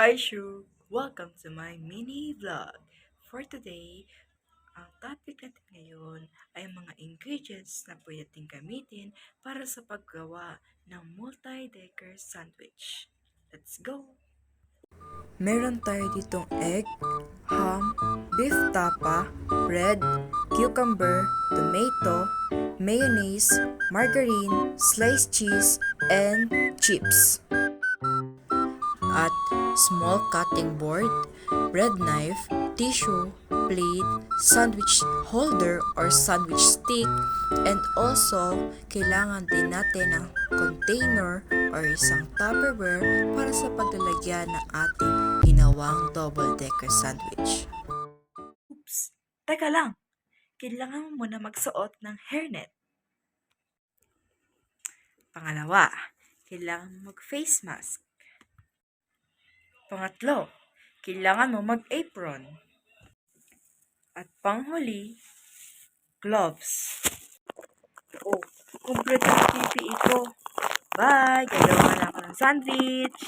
Hi Shug! Welcome to my mini vlog. For today, ang topic natin ngayon ay mga ingredients na pwede natin gamitin para sa paggawa ng multi-decker sandwich. Let's go! Meron tayo ditong egg, ham, beef tapa, bread, cucumber, tomato, mayonnaise, margarine, sliced cheese, and chips. At small cutting board, bread knife, tissue, plate, sandwich holder or sandwich stick, and also kailangan din natin ng container or isang Tupperware para sa paglalagyan ng ating ginawang double-decker sandwich. Oops! Teka lang! Kailangan mo muna magsuot ng hairnet. Pangalawa, kailangan mo mag-face mask. Pangatlo, kailangan mo mag-apron. At panghuli, gloves. Oh, kumpleto ang PPE ko. Bye! Gagawa na ako ng sandwich!